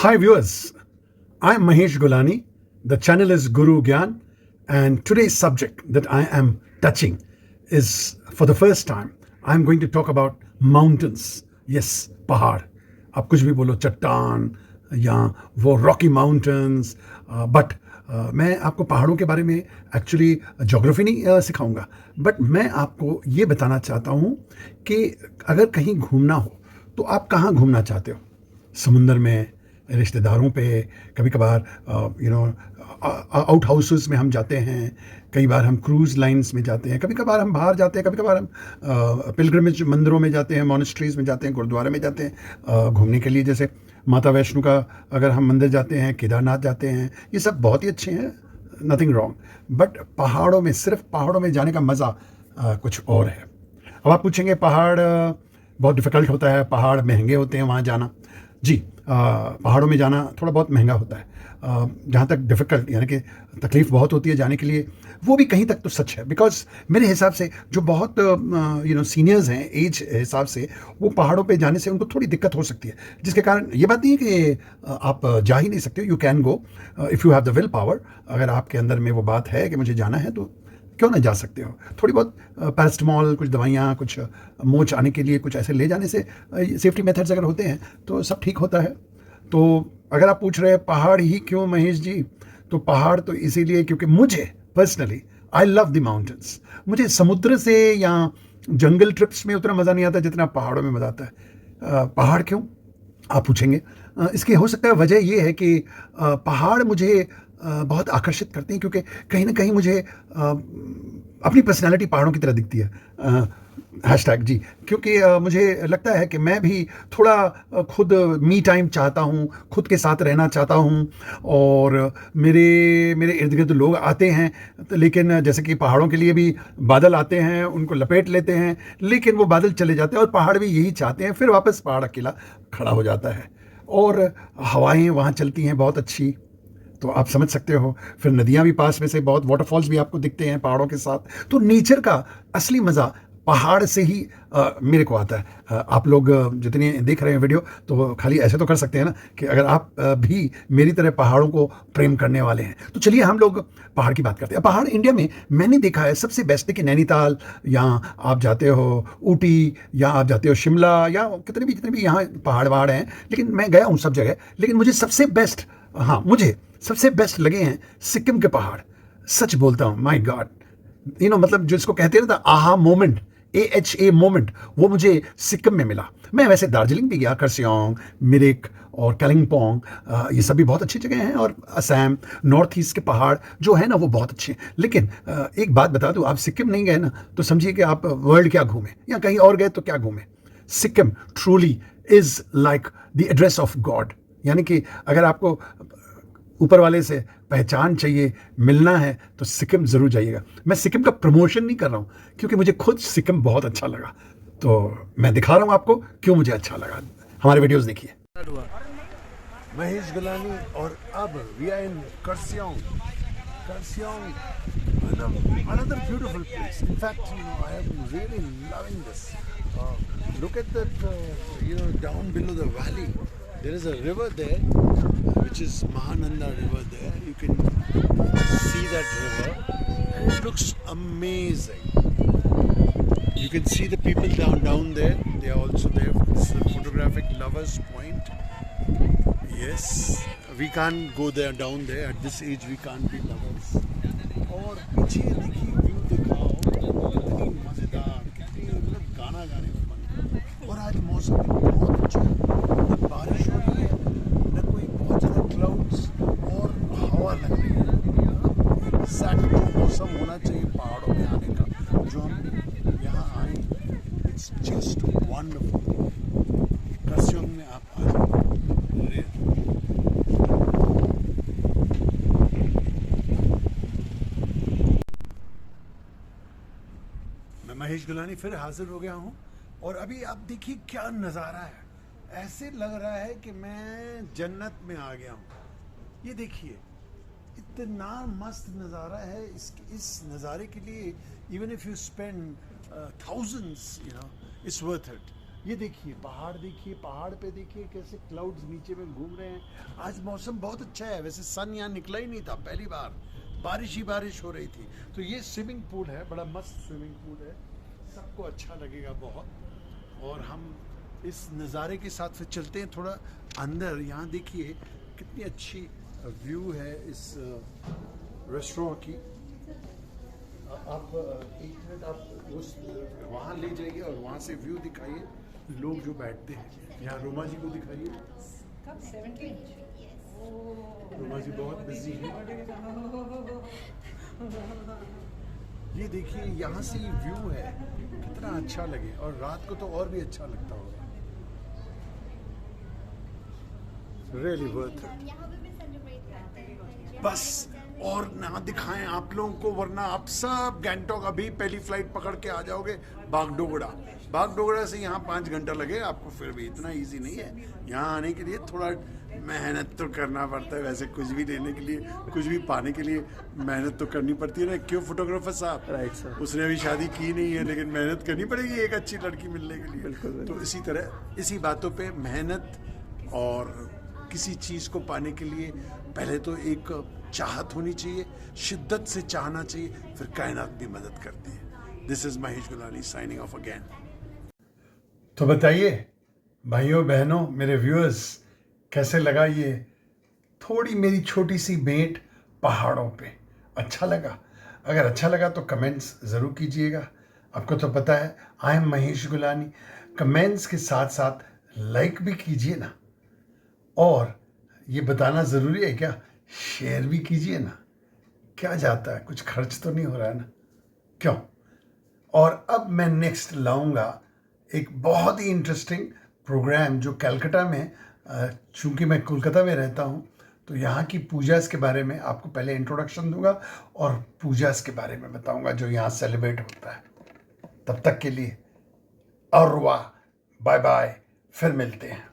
Hi viewers, I'm Mahesh Gulani. The channel is Guru Gyan, and today's subject that I am touching is, for the first time, I'm going to talk about mountains. Yes, पहाड़. आप कुछ भी बोलो, चट्टान या वो Rocky mountains, but मैं आपको पहाड़ों के बारे में एक्चुअली ज्योग्राफी नहीं सिखाऊंगा, बट मैं आपको ये बताना चाहता हूँ कि अगर कहीं घूमना हो तो आप कहाँ घूमना चाहते हो. समुंदर में, रिश्तेदारों पे, कभी कभार आउट हाउसेस में हम जाते हैं, कई बार हम क्रूज़ लाइंस में जाते हैं, कभी कभार हम बाहर जाते हैं, कभी कभार हम पिलग्रिमेज मंदिरों में जाते हैं, मोनेस्ट्रीज़ में जाते हैं, गुरुद्वारे में जाते हैं घूमने के लिए. जैसे माता वैष्णो का अगर हम मंदिर जाते हैं, केदारनाथ जाते हैं, ये सब बहुत ही अच्छे हैं, नथिंग रॉन्ग. बट पहाड़ों में, सिर्फ पहाड़ों में जाने का मज़ा कुछ और है. अब आप पूछेंगे पहाड़ बहुत डिफ़िकल्ट होता है, पहाड़ महंगे होते हैं वहाँ जाना. जी, पहाड़ों में जाना थोड़ा बहुत महंगा होता है. जहाँ तक डिफ़िकल्ट यानी कि तकलीफ़ बहुत होती है जाने के लिए, वो भी कहीं तक तो सच है. बिकॉज मेरे हिसाब से जो बहुत सीनियर्स हैं एज हिसाब से, वो पहाड़ों पे जाने से उनको थोड़ी दिक्कत हो सकती है, जिसके कारण ये बात नहीं है कि आप जा ही नहीं सकते. You can go if you have the will power. अगर आपके अंदर में वो बात है कि मुझे जाना है तो क्यों ना जा सकते हो. थोड़ी बहुत पैरास्टामॉल, कुछ दवाइयाँ, कुछ मोच आने के लिए कुछ ऐसे ले जाने से, सेफ्टी मेथड्स अगर होते हैं तो सब ठीक होता है. तो अगर आप पूछ रहे हैं पहाड़ ही क्यों महेश जी, तो पहाड़ तो इसीलिए क्योंकि मुझे personally I love the mountains. मुझे समुद्र से या जंगल ट्रिप्स में उतना मज़ा नहीं आता जितना पहाड़ों में मज़ा आता है. पहाड़ क्यों आप पूछेंगे. इसकी हो सकता है वजह ये है कि पहाड़ मुझे बहुत आकर्षित करते हैं, क्योंकि कहीं ना कहीं मुझे अपनी पर्सनालिटी पहाड़ों की तरह दिखती है. हैशटैग जी. क्योंकि मुझे लगता है कि मैं भी थोड़ा खुद मी टाइम चाहता हूँ, खुद के साथ रहना चाहता हूँ. और मेरे मेरे इर्द गिर्द लोग आते हैं, तो लेकिन जैसे कि पहाड़ों के लिए भी बादल आते हैं, उनको लपेट लेते हैं, लेकिन वो बादल चले जाते हैं और पहाड़ भी यही चाहते हैं, फिर वापस पहाड़ अकेला खड़ा हो जाता है. और हवाएं वहाँ चलती हैं बहुत अच्छी, तो आप समझ सकते हो. फिर नदियाँ भी पास में से, बहुत वाटरफॉल्स भी आपको दिखते हैं पहाड़ों के साथ. तो नेचर का असली मज़ा पहाड़ से ही मेरे को आता है. आप लोग जितने देख रहे हैं वीडियो, तो खाली ऐसे तो कर सकते हैं ना कि अगर आप भी मेरी तरह पहाड़ों को प्रेम करने वाले हैं, तो चलिए हम लोग पहाड़ की बात करते हैं. पहाड़ इंडिया में मैंने देखा है सबसे बेस्ट है कि नैनीताल, या आप जाते हो ऊटी, या आप जाते हो शिमला, या कितने भी यहाँ पहाड़ वहाड़ हैं, लेकिन मैं गया हूँ सब जगह. लेकिन मुझे सबसे बेस्ट, हाँ, मुझे सबसे बेस्ट लगे हैं सिक्किम के पहाड़. सच बोलता हूँ, माय गॉड. मतलब जो इसको कहते हैं ना, आहा मोमेंट, AHA मोमेंट, वो मुझे सिक्किम में मिला. मैं वैसे दार्जिलिंग भी गया, करसियोंग, मिरिक और कालिम्पोंग, ये सब भी बहुत अच्छी जगह हैं. और असम, नॉर्थ ईस्ट के पहाड़ जो है ना, वो बहुत अच्छे हैं. लेकिन एक बात बता दूँ, आप सिक्किम नहीं गए ना, तो समझिए कि आप वर्ल्ड क्या घूमें, या कहीं और गए तो क्या घूमें. Sikkim truly is like the address of God. यानी कि अगर आपको ऊपर वाले से पहचान चाहिए, मिलना है, तो सिक्किम ज़रूर जाइएगा. मैं सिक्किम का प्रमोशन नहीं कर रहा हूँ, क्योंकि मुझे खुद सिक्किम बहुत अच्छा लगा, तो मैं दिखा रहा हूँ आपको क्यों मुझे अच्छा लगा. हमारे वीडियोस देखिए. महेश गुलानी, और अब we are in Kurseong. Kurseong, another beautiful place. In fact, I am really loving this. Look at that, down below the valley. There is a river there, which is Mahananda River there. You can see that river, and it looks amazing. You can see the people down there. They are also there. This is a photographic lovers point. Yes, we can't go there, down there. At this age, we can't be lovers. और पीछे देखिए view दिखाओ, कितनी मज़ेदार, कितनी मतलब गाना गाने में मन. और आज मौसम बहुत अच्छा है, न बारिश हो रही है, न कोई बहुत ज़्यादा क्लाउड्स, और हवा लग रही है. एग्जैक्ट जो मौसम होना चाहिए पहाड़ों में आने का, जो हम यहाँ आए, इट्स जस्ट वंडरफुल. करसियोंग में आप आ जाओ. महेश गुलानी फिर हाजिर हो गया हूँ, और अभी आप देखिए क्या नज़ारा है. ऐसे लग रहा है कि मैं जन्नत में आ गया हूँ. ये देखिए, इतना मस्त नज़ारा है. इस नज़ारे के लिए even if you spend thousands, it's worth it. ये देखिए पहाड़ पे देखिए कैसे क्लाउड्स नीचे में घूम रहे हैं। आज मौसम बहुत अच्छा है, वैसे सन यहाँ निकला ही नहीं था, पहली बार बारिश ही बारिश हो रही थी। तो ये स्विमिंग पूल है, बड़ा मस्त स्विमिंग पूल है, सबको अच्छा लगेगा बहुत। और हम इस नज़ारे के साथ फिर चलते हैं थोड़ा अंदर। यहाँ देखिए कितनी अच्छी व्यू है इस रेस्टोरेंट की। आप एक मिनट आप उस वहाँ ले जाइए और वहाँ से व्यू दिखाइए, लोग जो बैठते हैं। यहाँ रोमा जी को दिखाइए। कब 17? रोमा जी बहुत बिजी हैं। ये देखिए यहाँ से ये व्यू है, कितना अच्छा लगे, और रात को तो और भी अच्छा लगता होगा। Really worth it. बस और ना दिखाएं आप लोगों को, वरना आप सब गैंगटॉक अभी पहली फ्लाइट पकड़ के आ जाओगे बागडोगरा से यहाँ 5 घंटा लगे आपको। फिर भी इतना इजी नहीं है यहाँ आने के लिए, थोड़ा मेहनत तो करना पड़ता है। वैसे कुछ भी लेने के लिए, कुछ भी पाने के लिए मेहनत तो करनी पड़ती है ना, क्यों फोटोग्राफर साहब? Right sir. उसने अभी शादी की नहीं है, लेकिन मेहनत करनी पड़ेगी एक अच्छी लड़की मिलने के लिए। बिल्कुल। तो इसी तरह इसी बातों पे मेहनत, और किसी चीज़ को पाने के लिए पहले तो एक चाहत होनी चाहिए, शिद्दत से चाहना चाहिए, फिर कायनात भी मदद करती है। This is Mahesh Gulani signing off again. तो बताइए भाइयों बहनों, मेरे व्यूअर्स, कैसे लगा ये थोड़ी मेरी छोटी सी भेंट पहाड़ों पे? अच्छा लगा? अगर अच्छा लगा तो कमेंट्स ज़रूर कीजिएगा। आपको तो पता है I am Mahesh Golani. Comments के साथ साथ लाइक भी कीजिए ना, और ये बताना ज़रूरी है क्या, शेयर भी कीजिए ना। क्या जाता है, कुछ खर्च तो नहीं हो रहा है ना, क्यों? और अब मैं नेक्स्ट लाऊंगा एक बहुत ही इंटरेस्टिंग प्रोग्राम जो कलकत्ता में, चूँकि मैं कोलकाता में रहता हूँ, तो यहाँ की पूजास के बारे में आपको पहले इंट्रोडक्शन दूंगा और पूजास के बारे में बताऊंगा जो यहाँ सेलिब्रेट होता है। तब तक के लिए और बाय बाय, फिर मिलते हैं।